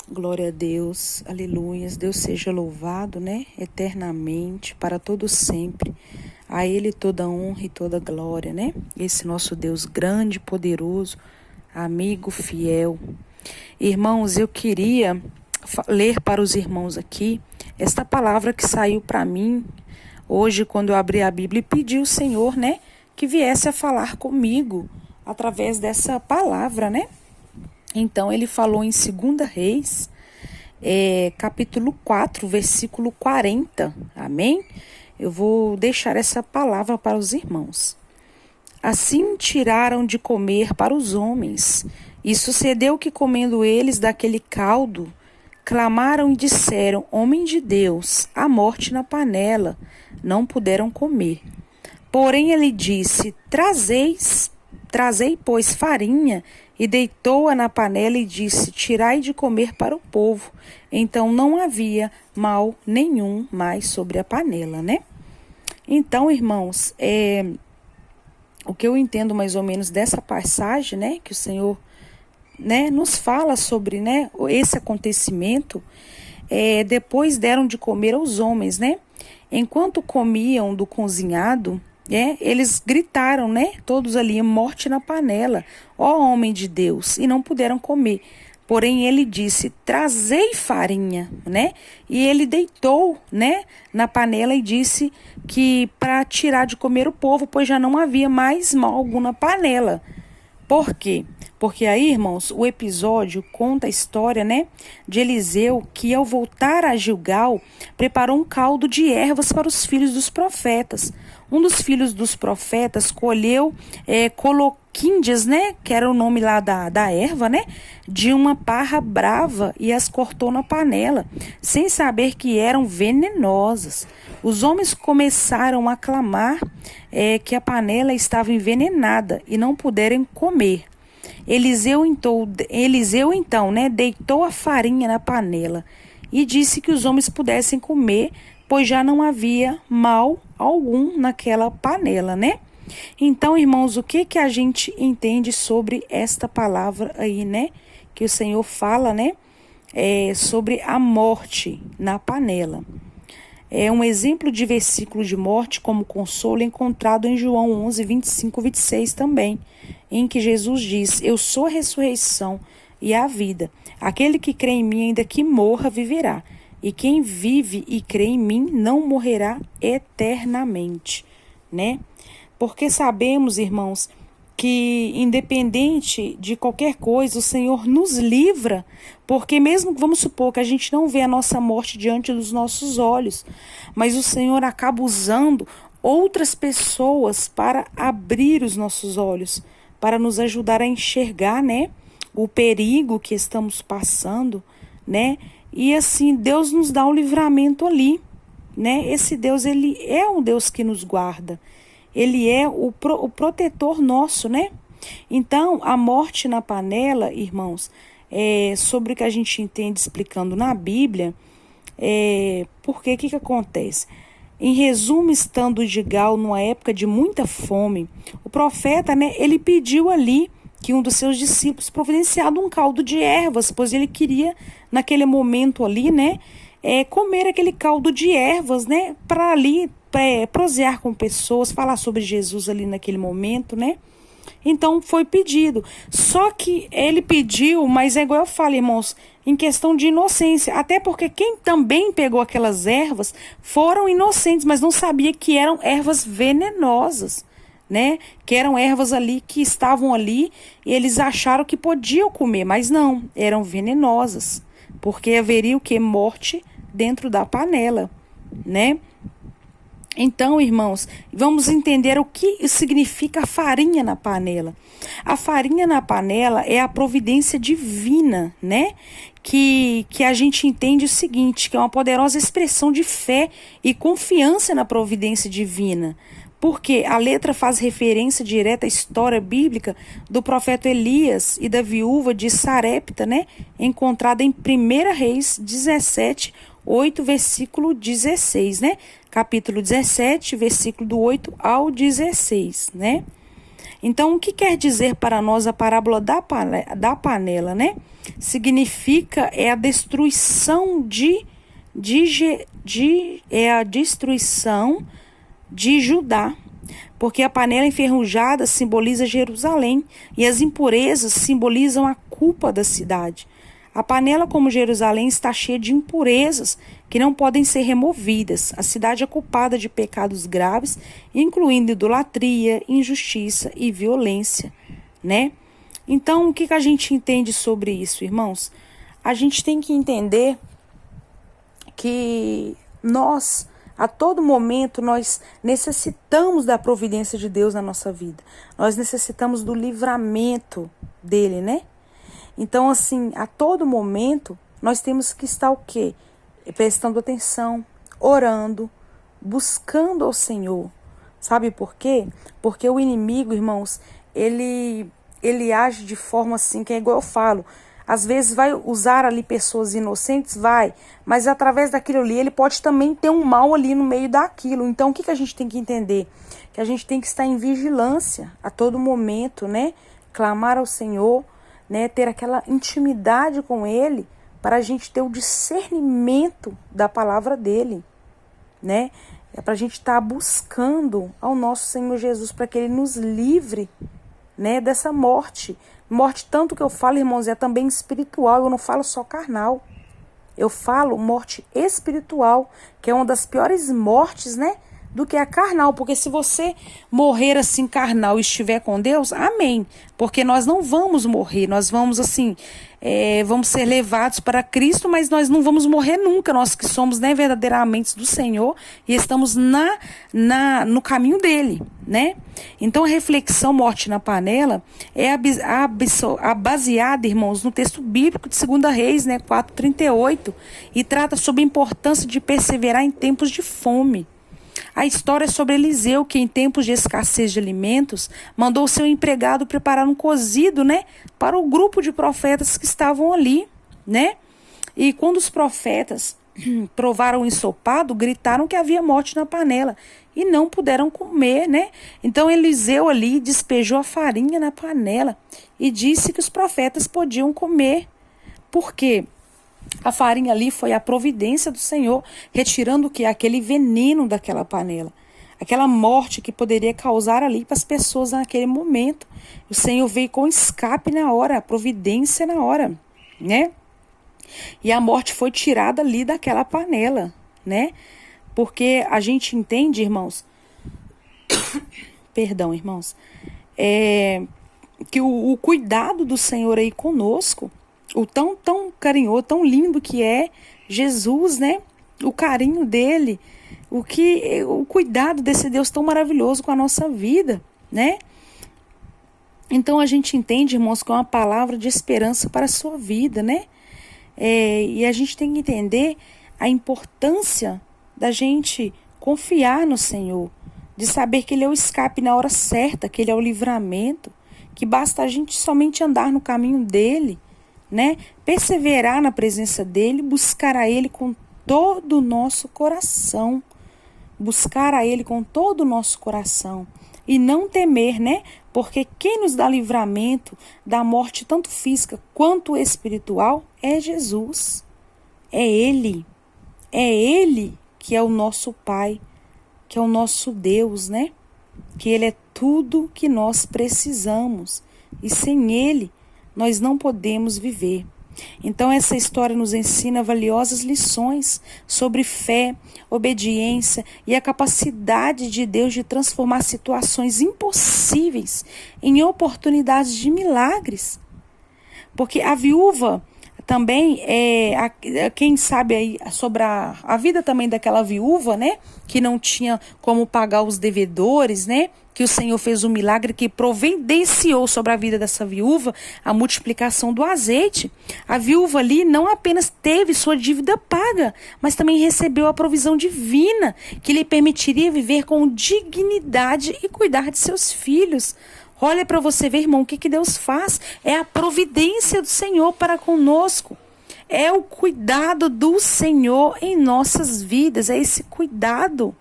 Glória a Deus, aleluias, Deus seja louvado, né, eternamente, para todo sempre, a Ele toda honra e toda glória, né, esse nosso Deus grande, poderoso, amigo, fiel. Irmãos, eu queria ler para os irmãos aqui esta palavra que saiu para mim hoje, quando eu abri a Bíblia e pedi ao Senhor, né, que viesse a falar comigo através dessa palavra, né. Então, ele falou em 2 Reis, capítulo 4, versículo 40. Amém? Eu vou deixar essa palavra para os irmãos. Assim tiraram de comer para os homens, e sucedeu que, comendo eles daquele caldo, clamaram e disseram: Homem de Deus, a morte na panela. Não puderam comer. Porém, ele disse: Trazei, pois, farinha, e deitou-a na panela e disse: Tirai de comer para o povo. Então não havia mal nenhum mais sobre a panela, né? Então, irmãos, o que eu entendo mais ou menos dessa passagem, né, que o Senhor, né, nos fala sobre, né, esse acontecimento, depois deram de comer aos homens, né? Enquanto comiam do cozinhado, eles gritaram, né? Todos ali: morte na panela, ó homem de Deus, e não puderam comer. Porém, ele disse: trazei farinha, né? E ele deitou, né, na panela e disse que para tirar de comer o povo, pois já não havia mais mal algum na panela. Por quê? Porque aí, irmãos, o episódio conta a história, né, de Eliseu, que ao voltar a Gilgal, preparou um caldo de ervas para os filhos dos profetas. Um dos filhos dos profetas colheu coloquíndias, né, que era o nome lá da erva, né, de uma parra brava, e as cortou na panela, sem saber que eram venenosas. Os homens começaram a clamar que a panela estava envenenada e não puderam comer. Eliseu então, né, deitou a farinha na panela e disse que os homens pudessem comer, pois já não havia mal algum naquela panela, né? Então, irmãos, o que a gente entende sobre esta palavra aí, né? Que o Senhor fala, né? Sobre a morte na panela. É um exemplo de versículo de morte como consolo encontrado em João 11, 25 e 26 também, em que Jesus diz: Eu sou a ressurreição e a vida. Aquele que crê em mim, ainda que morra, viverá. E quem vive e crê em mim não morrerá eternamente, né? Porque sabemos, irmãos, que independente de qualquer coisa, o Senhor nos livra, porque mesmo, vamos supor que a gente não vê a nossa morte diante dos nossos olhos, mas o Senhor acaba usando outras pessoas para abrir os nossos olhos, para nos ajudar a enxergar, né, o perigo que estamos passando, né? E assim, Deus nos dá o livramento ali, né? Esse Deus, ele é um Deus que nos guarda. Ele é o protetor nosso, né? Então, a morte na panela, irmãos, sobre o que a gente entende explicando na Bíblia, porque o que acontece? Em resumo, estando Gilgal numa época de muita fome, o profeta, né, ele pediu ali que um dos seus discípulos providenciado um caldo de ervas, pois ele queria, naquele momento ali, né, comer aquele caldo de ervas, né, para ali prosear com pessoas, falar sobre Jesus ali naquele momento, né? Então foi pedido. Só que ele pediu, mas é igual eu falo, irmãos, em questão de inocência. Até porque quem também pegou aquelas ervas foram inocentes, mas não sabia que eram ervas venenosas, né? Que eram ervas ali que estavam ali e eles acharam que podiam comer, mas não, eram venenosas. Porque haveria o que? Morte dentro da panela, né? Então, irmãos, vamos entender o que significa a farinha na panela. A farinha na panela é a providência divina, né? Que a gente entende o seguinte, que é uma poderosa expressão de fé e confiança na providência divina. Porque a letra faz referência direta à história bíblica do profeta Elias e da viúva de Sarepta, né? Encontrada em 1 Reis 17, 8, versículo 16, né? Capítulo 17, versículo do 8 ao 16, né? Então, o que quer dizer para nós a parábola da panela, né? Significa a destruição de Judá, porque a panela enferrujada simboliza Jerusalém e as impurezas simbolizam a culpa da cidade. A panela, como Jerusalém, está cheia de impurezas que não podem ser removidas. A cidade é culpada de pecados graves, incluindo idolatria, injustiça e violência, né? Então, o que a gente entende sobre isso, irmãos? A gente tem que entender que nós, a todo momento, nós necessitamos da providência de Deus na nossa vida. Nós necessitamos do livramento dele, né? Então, assim, a todo momento, nós temos que estar o quê? Prestando atenção, orando, buscando ao Senhor. Sabe por quê? Porque o inimigo, irmãos, ele age de forma assim, que é igual eu falo. Às vezes vai usar ali pessoas inocentes, vai, mas através daquilo ali, ele pode também ter um mal ali no meio daquilo. Então, o que a gente tem que entender? Que a gente tem que estar em vigilância a todo momento, né? Clamar ao Senhor, né? Ter aquela intimidade com Ele, para a gente ter o discernimento da palavra dEle, né? É para a gente estar buscando ao nosso Senhor Jesus, para que Ele nos livre, né, dessa morte. Morte, tanto que eu falo, irmãos, é também espiritual, eu não falo só carnal. Eu falo morte espiritual, que é uma das piores mortes, né, do que a carnal. Porque se você morrer assim carnal e estiver com Deus, amém. Porque nós não vamos morrer, nós vamos assim, vamos ser levados para Cristo, mas nós não vamos morrer nunca. Nós que somos, né, verdadeiramente do Senhor e estamos no caminho dele, né? Então a reflexão morte na panela é baseada, irmãos, no texto bíblico de 2 Reis, né, 4:38, e trata sobre a importância de perseverar em tempos de fome. A história é sobre Eliseu, que em tempos de escassez de alimentos, mandou seu empregado preparar um cozido, né, para o grupo de profetas que estavam ali, né? E quando os profetas provaram o ensopado, gritaram que havia morte na panela e não puderam comer, né? Então Eliseu ali despejou a farinha na panela e disse que os profetas podiam comer. Por quê? A farinha ali foi a providência do Senhor, retirando o que? Aquele veneno daquela panela. Aquela morte que poderia causar ali para as pessoas naquele momento. O Senhor veio com escape na hora, a providência na hora, né? E a morte foi tirada ali daquela panela, né? Porque a gente entende, irmãos, perdão, irmãos, que o cuidado do Senhor aí conosco, o tão carinhoso, tão lindo que é Jesus, né? O carinho dele, o cuidado desse Deus tão maravilhoso com a nossa vida, né? Então a gente entende, irmãos, que é uma palavra de esperança para a sua vida, né? E a gente tem que entender a importância da gente confiar no Senhor, de saber que Ele é o escape na hora certa, que Ele é o livramento, que basta a gente somente andar no caminho dEle, né? Perseverar na presença dEle, buscar a Ele com todo o nosso coração, buscar a Ele com todo o nosso coração e não temer, né? Porque quem nos dá livramento da morte tanto física quanto espiritual é Jesus. É Ele que é o nosso Pai, que é o nosso Deus, né? Que Ele é tudo que nós precisamos e sem Ele nós não podemos viver. Então essa história nos ensina valiosas lições sobre fé, obediência e a capacidade de Deus de transformar situações impossíveis em oportunidades de milagres. Porque a viúva também, quem sabe aí sobre a vida também daquela viúva, né? Que não tinha como pagar os devedores, né? Que o Senhor fez um milagre que providenciou sobre a vida dessa viúva a multiplicação do azeite. A viúva ali não apenas teve sua dívida paga, mas também recebeu a provisão divina que lhe permitiria viver com dignidade e cuidar de seus filhos. Olha para você ver, irmão, o que Deus faz. É a providência do Senhor para conosco. É o cuidado do Senhor em nossas vidas. É esse cuidado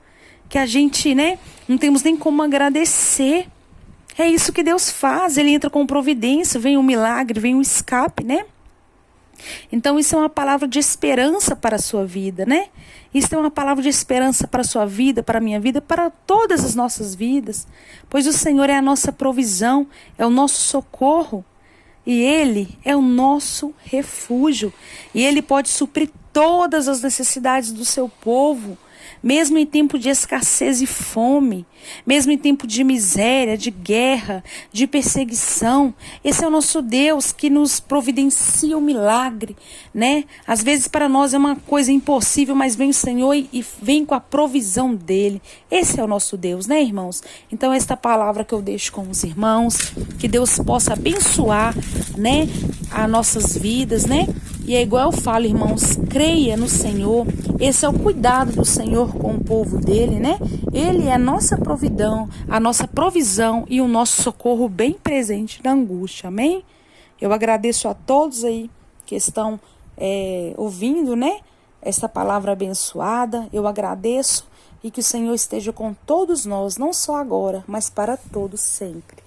que a gente, né, não temos nem como agradecer. É isso que Deus faz, Ele entra com providência, vem um milagre, vem um escape, né? Então isso é uma palavra de esperança para a sua vida, né? Isso é uma palavra de esperança para a sua vida, para a minha vida, para todas as nossas vidas. Pois o Senhor é a nossa provisão, é o nosso socorro. E Ele é o nosso refúgio. E Ele pode suprir todas as necessidades do seu povo. Mesmo em tempo de escassez e fome, mesmo em tempo de miséria, de guerra, de perseguição, esse é o nosso Deus que nos providencia o milagre, né? Às vezes para nós é uma coisa impossível, mas vem o Senhor e vem com a provisão dele. Esse é o nosso Deus, né, irmãos? Então esta palavra que eu deixo com os irmãos, que Deus possa abençoar, né, as nossas vidas, né? E é igual eu falo, irmãos, creia no Senhor. Esse é o cuidado do Senhor com o povo dele, né? Ele é a nossa provisão e o nosso socorro bem presente na angústia, amém? Eu agradeço a todos aí que estão ouvindo, né? Essa palavra abençoada. Eu agradeço e que o Senhor esteja com todos nós, não só agora, mas para todos sempre.